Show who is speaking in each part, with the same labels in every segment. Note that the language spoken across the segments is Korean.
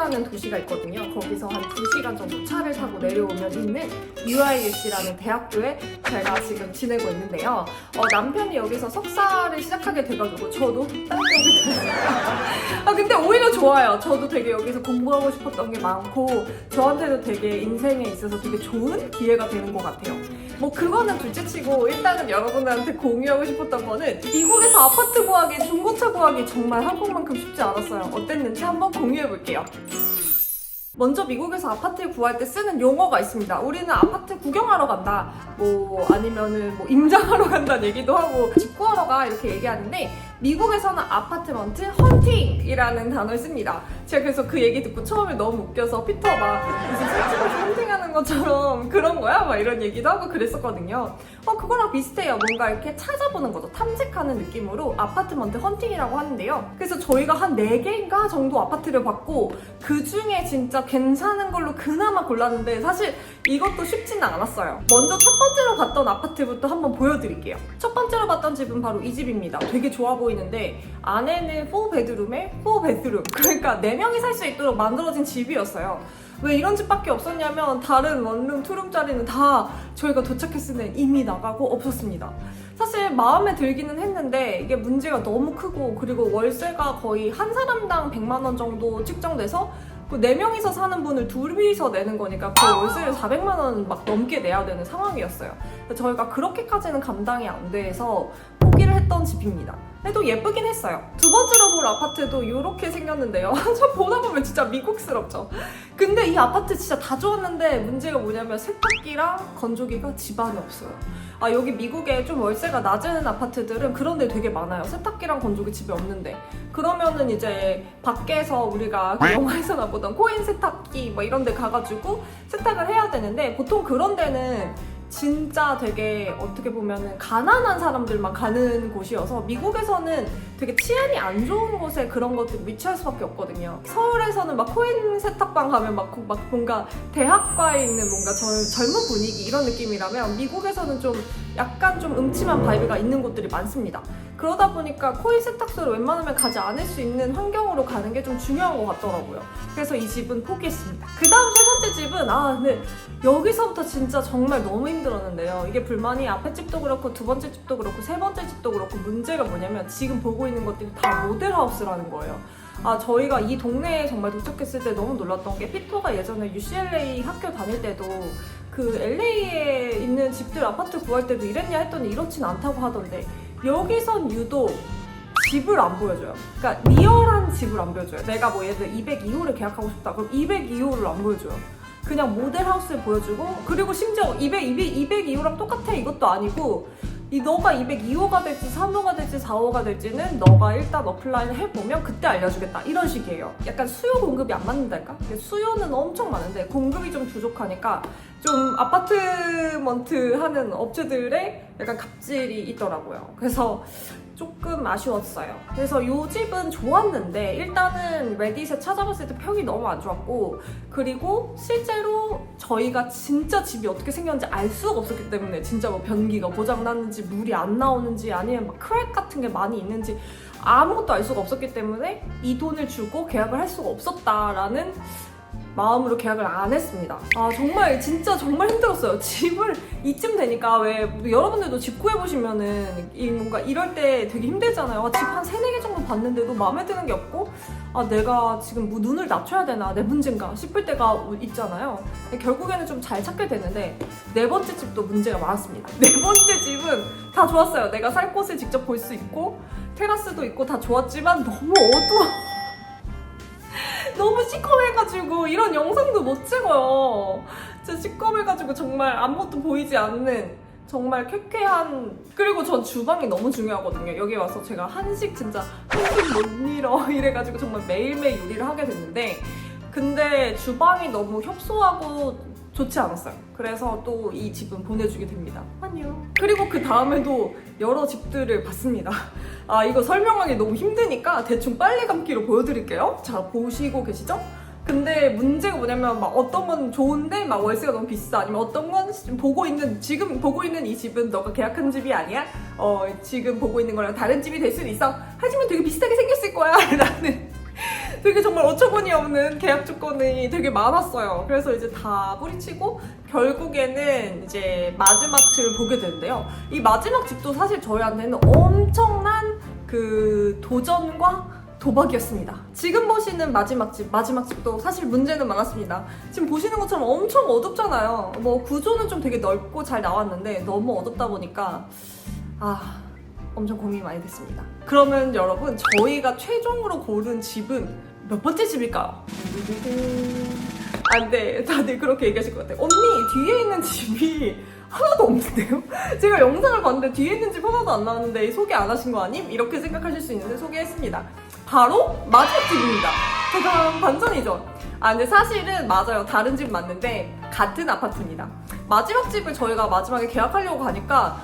Speaker 1: 런던이라는 도시가 있거든요. 거기서 한 2시간 정도 차를 타고 내려오면 있는 UIUC라는 대학교에 제가 지금 지내고 있는데요. 남편이 여기서 석사를 시작하게 돼가지고 저도 딸려오게 됐어요. 근데 오히려 좋아요. 저도 되게 여기서 공부하고 싶었던 게 많고 저한테도 되게 인생에 있어서 되게 좋은 기회가 되는 것 같아요. 뭐 그거는 둘째치고 일단은 여러분들한테 공유하고 싶었던 거는 미국에서 아파트 구하기, 중고차 구하기 정말 한국만큼 쉽지 않았어요. 어땠는지 한번 공유해볼게요. 먼저 미국에서 아파트를 구할 때 쓰는 용어가 있습니다. 우리는 아파트 구경하러 간다, 뭐 아니면은 뭐 임장하러 간다는 얘기도 하고 집 구하러 가 이렇게 얘기하는데 미국에서는 아파트먼트 헌팅이라는 단어를 씁니다. 제가 그래서 그 얘기 듣고 처음에 너무 웃겨서 피터 막 무슨 술집에서 헌팅하는 것처럼 그런 거야? 막 이런 얘기도 하고 그랬었거든요. 그거랑 비슷해요. 뭔가 이렇게 찾아보는 거죠. 탐색하는 느낌으로 아파트먼트 헌팅이라고 하는데요. 그래서 저희가 한 4개인가 정도 아파트를 봤고 그 중에 진짜 괜찮은 걸로 그나마 골랐는데 사실 이것도 쉽지는 않았어요. 먼저 첫 번째로 갔던 아파트부터 한번 보여드릴게요. 첫 번째로 봤던 집은 바로 이 집입니다. 되게 좋아 보이는데 안에는 4베드룸에 4베드룸, 그러니까 4명이 살 수 있도록 만들어진 집이었어요. 왜 이런 집밖에 없었냐면 다른 원룸, 투룸짜리는 다 저희가 도착했을 때 이미 나가고 없었습니다. 사실 마음에 들기는 했는데 이게 문제가 너무 크고 그리고 월세가 거의 한 사람당 100만 원 정도 측정돼서 그 4명이서 사는 분을 둘이서 내는 거니까 거의 월세를 400만 원 막 넘게 내야 되는 상황이었어요. 저희가 그렇게까지는 감당이 안 돼서 포기를 했던 집입니다. 근데 또 예쁘긴 했어요. 두 번째로 볼 아파트도 이렇게 생겼는데요. 참 보다 보면 진짜 미국스럽죠. 근데 이 아파트 진짜 다 좋았는데 문제가 뭐냐면 세탁기랑 건조기가 집 안에 없어요. 여기 미국에 좀 월세가 낮은 아파트들은 그런 데 되게 많아요. 세탁기랑 건조기 집에 없는데. 그러면은 이제 밖에서 우리가 그 영화에서나 보던 코인 세탁기 뭐 이런 데 가가지고 세탁을 해야 되는데 보통 그런 데는 진짜 되게 어떻게 보면은 가난한 사람들만 가는 곳이어서 미국에서는 되게 치안이 안 좋은 곳에 그런 것들이 위치할 수밖에 없거든요. 서울에서는 막 코인 세탁방 가면 막 뭔가 대학가에 있는 뭔가 젊은 분위기 이런 느낌이라면 미국에서는 좀 약간 좀 음침한 바이브가 있는 곳들이 많습니다. 그러다 보니까 코인 세탁소를 웬만하면 가지 않을 수 있는 환경으로 가는 게 좀 중요한 것 같더라고요. 그래서 이 집은 포기했습니다. 그 다음 세 번째 집은 근데 여기서부터 진짜 정말 너무 힘들었는데요. 이게 불만이 앞에 집도 그렇고 두 번째 집도 그렇고 세 번째 집도 그렇고 문제가 뭐냐면 지금 보고 있는 것들이 다 모델하우스라는 거예요. 저희가 이 동네에 정말 도착했을 때 너무 놀랐던 게 피터가 예전에 UCLA 학교 다닐 때도 그 LA에 있는 집들 아파트 구할 때도 이랬냐 했더니 이렇진 않다고 하던데 여기선 유독 집을 안 보여줘요. 그러니까 리얼한 집을 안 보여줘요. 내가 뭐 예를 들어 202호를 계약하고 싶다. 그럼 202호를 안 보여줘요. 그냥 모델하우스를 보여주고 그리고 심지어 202호랑 똑같아 이것도 아니고 너가 202호가 될지 3호가 될지 4호가 될지는 너가 일단 어플라이를 해보면 그때 알려주겠다 이런 식이에요. 약간 수요 공급이 안 맞는달까? 수요는 엄청 많은데 공급이 좀 부족하니까 좀 아파트먼트 하는 업체들의 약간 갑질이 있더라고요. 그래서 조금 아쉬웠어요. 그래서 이 집은 좋았는데 일단은 레딧에 찾아봤을 때 평이 너무 안 좋았고 그리고 실제로 저희가 진짜 집이 어떻게 생겼는지 알 수가 없었기 때문에 진짜 뭐 변기가 고장났는지 물이 안 나오는지 아니면 막 크랙 같은 게 많이 있는지 아무것도 알 수가 없었기 때문에 이 돈을 주고 계약을 할 수가 없었다라는 마음으로 계약을 안 했습니다. 정말 진짜 정말 힘들었어요. 집을 이쯤 되니까 왜 여러분들도 집 구해보시면은 뭔가 이럴 때 되게 힘들잖아요. 집 한 3-4개 정도 봤는데도 마음에 드는 게 없고 내가 지금 뭐 눈을 낮춰야 되나 내 문제인가 싶을 때가 있잖아요. 결국에는 좀 잘 찾게 되는데 네 번째 집도 문제가 많았습니다. 네 번째 집은 다 좋았어요. 내가 살 곳을 직접 볼 수 있고 테라스도 있고 다 좋았지만 너무 어두워. 너무 시커매가지고 이런 영상도 못 찍어요. 진짜 시커매가지고 정말 아무것도 보이지 않는 정말 쾌쾌한. 그리고 전 주방이 너무 중요하거든요. 여기 와서 제가 한식 못 잃어 이래가지고 정말 매일매일 요리를 하게 됐는데 근데 주방이 너무 협소하고 좋지 않았어요. 그래서 또 이 집은 보내주게 됩니다. 안녕. 그리고 그 다음에도 여러 집들을 봤습니다. 이거 설명하기 너무 힘드니까 대충 빨리 감기로 보여드릴게요. 자, 보시고 계시죠? 근데 문제가 뭐냐면 막 어떤 건 좋은데 막 월세가 너무 비싸. 아니면 어떤 건 지금 보고 있는 이 집은 너가 계약한 집이 아니야. 지금 보고 있는 거랑 다른 집이 될 수도 있어. 하지만 되게 비슷하게 생겼을 거야. 라는 되게 정말 어처구니 없는 계약 조건이 되게 많았어요. 그래서 이제 다 뿌리치고 결국에는 이제 마지막 집을 보게 되는데요. 이 마지막 집도 사실 저희한테는 엄청난 그 도전과 도박이었습니다. 지금 보시는 마지막 집도 사실 문제는 많았습니다. 지금 보시는 것처럼 엄청 어둡잖아요. 뭐 구조는 좀 되게 넓고 잘 나왔는데 너무 어둡다 보니까 엄청 고민이 많이 됐습니다. 그러면 여러분, 저희가 최종으로 고른 집은 몇 번째 집일까요? 네, 다들 그렇게 얘기하실 것 같아요. 언니, 뒤에 있는 집이 하나도 없는데요? 제가 영상을 봤는데 뒤에 있는 집 하나도 안 나왔는데 소개 안 하신 거 아님? 이렇게 생각하실 수 있는데 소개했습니다. 바로 마지막 집입니다. 짜잔, 반전이죠? 근데 사실은 맞아요. 다른 집 맞는데 같은 아파트입니다. 마지막 집을 저희가 마지막에 계약하려고 가니까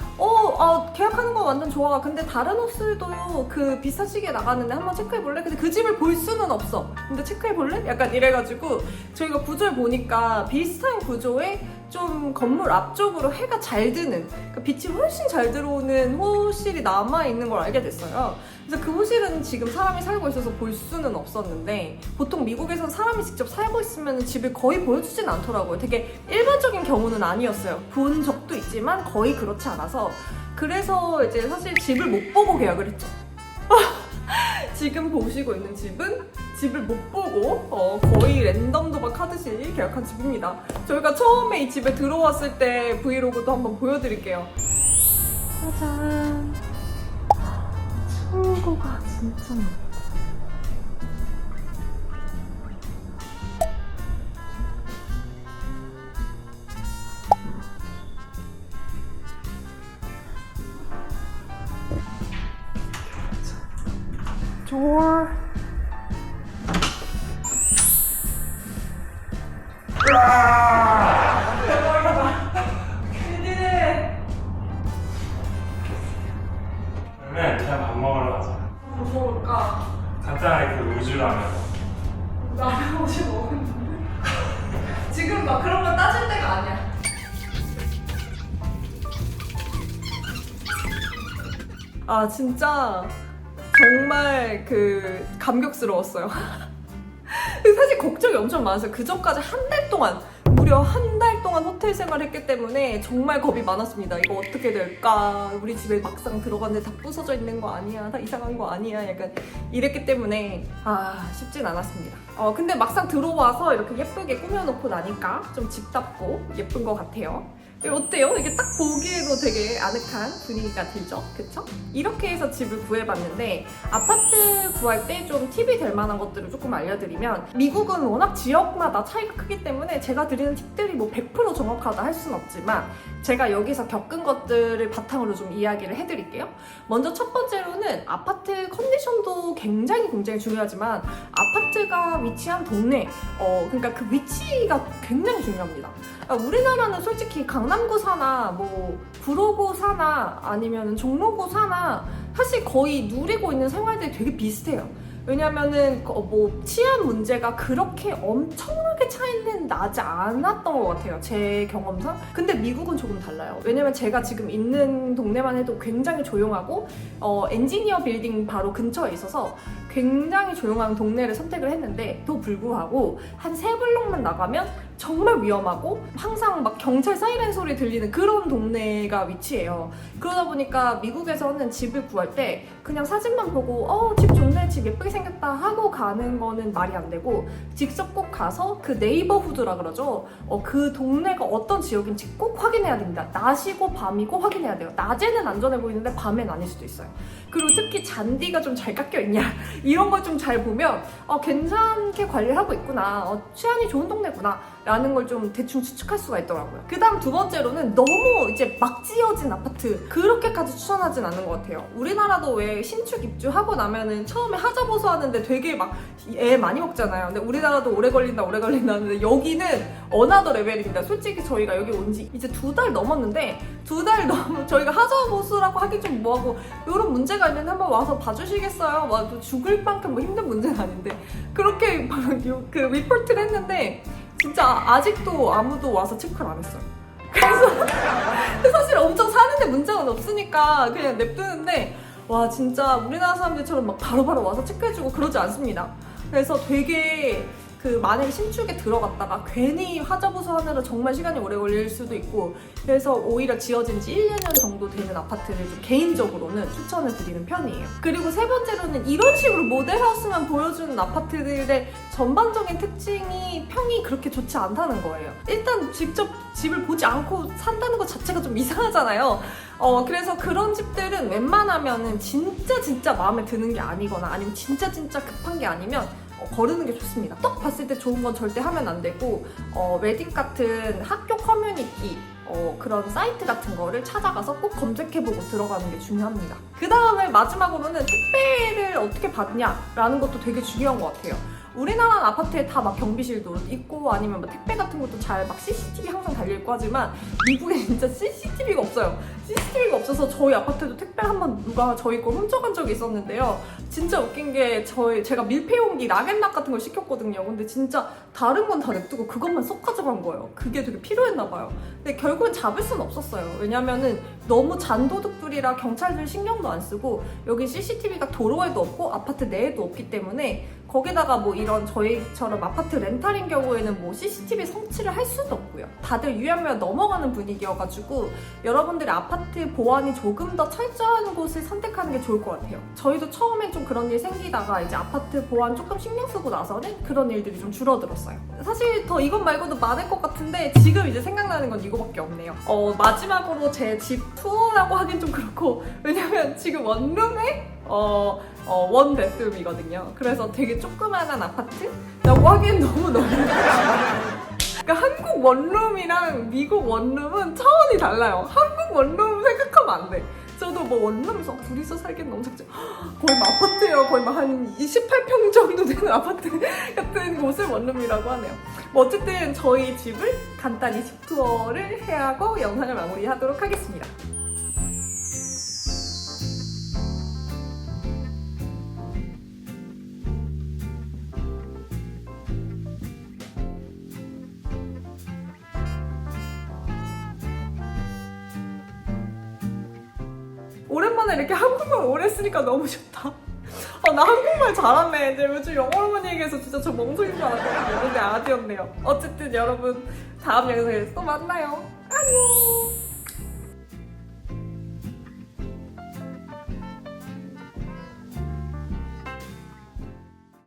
Speaker 1: 계약하는 거 완전 좋아. 근데 다른 호스도 그 비슷한 시기에 나갔는데 한번 체크해볼래? 근데 그 집을 볼 수는 없어. 근데 체크해볼래? 약간 이래가지고 저희가 구조를 보니까 비슷한 구조에 좀 건물 앞쪽으로 해가 잘 드는, 그러니까 빛이 훨씬 잘 들어오는 호실이 남아있는 걸 알게 됐어요. 그래서 그 호실은 지금 사람이 살고 있어서 볼 수는 없었는데, 보통 미국에서는 사람이 직접 살고 있으면 집을 거의 보여주진 않더라고요. 되게 일반적인 경우는 아니었어요. 본 적도 있지만 거의 그렇지 않아서. 그래서 이제 사실 집을 못 보고 계약을 했죠. 지금 보시고 있는 집은 집을 못 보고 거의 랜덤 도박하듯이 계약한 집입니다. 저희가 처음에 이 집에 들어왔을 때 브이로그도 한번 보여드릴게요. 짜잔. 창고가 진짜 많아. door.
Speaker 2: 그러면 그냥 밥 먹으러 가자.
Speaker 1: 뭐 먹을까?
Speaker 2: 간단하게 그 우주라면.
Speaker 1: 라면 혹시 먹었는데? 지금 막 그런 거 따질 때가 아니야. 진짜 정말 그 감격스러웠어요. 사실 걱정이 엄청 많았어요. 그 전까지 한 달 동안, 무려 한 달 동안 호텔 생활을 했기 때문에 정말 겁이 많았습니다. 이거 어떻게 될까? 우리 집에 막상 들어갔는데 다 부서져 있는 거 아니야? 다 이상한 거 아니야? 약간 이랬기 때문에 쉽진 않았습니다. 근데 막상 들어와서 이렇게 예쁘게 꾸며놓고 나니까 좀 집답고 예쁜 것 같아요. 어때요? 이게 딱 보기에도 되게 아늑한 분위기가 들죠? 그쵸? 이렇게 해서 집을 구해봤는데, 아파트 구할 때 좀 팁이 될 만한 것들을 조금 알려드리면, 미국은 워낙 지역마다 차이가 크기 때문에 제가 드리는 팁들이 뭐 100% 정확하다 할 수는 없지만, 제가 여기서 겪은 것들을 바탕으로 좀 이야기를 해드릴게요. 먼저 첫 번째로는 아파트 컨디션도 굉장히 중요하지만, 아파트가 위치한 동네, 그러니까 그 위치가 굉장히 중요합니다. 우리나라는 솔직히 강남구 사나 뭐 구로구 사나 아니면 종로구 사나 사실 거의 누리고 있는 생활들이 되게 비슷해요. 왜냐면은 뭐 치안 문제가 그렇게 엄청나게 차이는 나지 않았던 것 같아요, 제 경험상. 근데 미국은 조금 달라요. 왜냐면 제가 지금 있는 동네만 해도 굉장히 조용하고 엔지니어 빌딩 바로 근처에 있어서 굉장히 조용한 동네를 선택을 했는데, 또 불구하고 한 3블록만 나가면 정말 위험하고 항상 막 경찰 사이렌 소리 들리는 그런 동네가 위치해요. 그러다 보니까 미국에서는 집을 구할 때 그냥 사진만 보고 집 좋네, 집 예쁘게 생겼다 하고 가는 거는 말이 안 되고, 직접 꼭 가서 그 네이버후드라 그러죠. 그 동네가 어떤 지역인지 꼭 확인해야 됩니다. 낮이고 밤이고 확인해야 돼요. 낮에는 안전해 보이는데 밤엔 아닐 수도 있어요. 그리고 특히 잔디가 좀 잘 깎여 있냐 이런 걸 좀 잘 보면 괜찮게 관리를 하고 있구나, 치안이 좋은 동네구나 라는 걸 좀 대충 추측할 수가 있더라고요. 그 다음 두 번째로는 너무 이제 막 지어진 아파트, 그렇게까지 추천하진 않는 것 같아요. 우리나라도 왜 신축 입주하고 나면은 처음에 하자보수 하는데 되게 막 애 많이 먹잖아요. 근데 우리나라도 오래 걸린다 하는데 여기는 어나더 레벨입니다. 솔직히 저희가 여기 온 지 이제 2달 넘었는데, 2달 저희가 하자보수라고 하기 좀 뭐하고 이런 문제가 있는데 한번 와서 봐주시겠어요? 또 죽을 만큼 뭐 힘든 문제는 아닌데 그렇게 그 리포트를 했는데 진짜 아직도 아무도 와서 체크를 안 했어요. 그래서 사실 엄청 사는데 문제는 없으니까 그냥 냅두는데, 와 진짜 우리나라 사람들처럼 막 바로바로 와서 체크해주고 그러지 않습니다. 그래서 되게 만약에 신축에 들어갔다가 괜히 하자보수 하느라 정말 시간이 오래 걸릴 수도 있고, 그래서 오히려 지어진 지 1, 2년 정도 되는 아파트를 좀 개인적으로는 추천을 드리는 편이에요. 그리고 세 번째로는 이런 식으로 모델하우스만 보여주는 아파트들의 전반적인 특징이 평이 그렇게 좋지 않다는 거예요. 일단 직접 집을 보지 않고 산다는 것 자체가 좀 이상하잖아요. 그래서 그런 집들은 웬만하면은 진짜 마음에 드는 게 아니거나 아니면 진짜 급한 게 아니면 거르는 게 좋습니다. 딱 봤을 때 좋은 건 절대 하면 안 되고, 웨딩 같은 학교 커뮤니티 그런 사이트 같은 거를 찾아가서 꼭 검색해보고 들어가는 게 중요합니다. 그 다음에 마지막으로는 택배를 어떻게 받냐라는 것도 되게 중요한 것 같아요. 우리나라 아파트에 다 막 경비실도 있고 아니면 뭐 택배 같은 것도 잘 막 CCTV 항상 달려있고 하지만 미국에 진짜 CCTV가 없어요. CCTV가 없어서 저희 아파트에도 택배를 한번 누가 저희 걸 훔쳐간 적이 있었는데요. 진짜 웃긴 게 제가 밀폐용기 락앤락 같은 걸 시켰거든요. 근데 진짜 다른 건 다 냅두고 그것만 쏙 가져간 거예요. 그게 되게 필요했나 봐요. 근데 결국엔 잡을 수는 없었어요. 왜냐면은 너무 잔도둑들이라 경찰들 신경도 안 쓰고 여기 CCTV가 도로에도 없고 아파트 내에도 없기 때문에 거기다가 뭐 이런 저희처럼 아파트 렌탈인 경우에는 뭐 CCTV 설치를 할 수도 없고요. 다들 유연면 넘어가는 분위기여가지고 여러분들의 아파트 보안이 조금 더 철저한 곳을 선택하는 게 좋을 것 같아요. 저희도 처음엔 좀 그런 일 생기다가 이제 아파트 보안 조금 신경 쓰고 나서는 그런 일들이 좀 줄어들었어요. 사실 더 이것 말고도 많을 것 같은데 지금 이제 생각나는 건 이거밖에 없네요. 마지막으로 제 집 투어라고 하긴 좀 그렇고, 왜냐면 지금 원룸에 원 베드룸이거든요. 그래서 되게 조그만한 아파트라고 하기엔 너무 그러니까 한국 원룸이랑 미국 원룸은 차원이 달라요. 한국 원룸 생각하면 안 돼. 저도 뭐 원룸에서 둘이서 살기엔 너무 작죠. 거의 막 아파트예요. 거의 막 한 28평 정도 되는 아파트 같은 곳을 원룸이라고 하네요. 뭐 어쨌든 저희 집을 간단히 집 투어를 해하고 영상을 마무리하도록 하겠습니다. 오랜만에 이렇게 한국말 오래 쓰니까 너무 좋다. 나 한국말 잘하네. 이제 요즘 영어로만 얘기해서 진짜 저 멍청인 줄 알았거든요. 근데 아니었네요. 어쨌든 여러분 다음 영상에서 또 만나요. 안녕.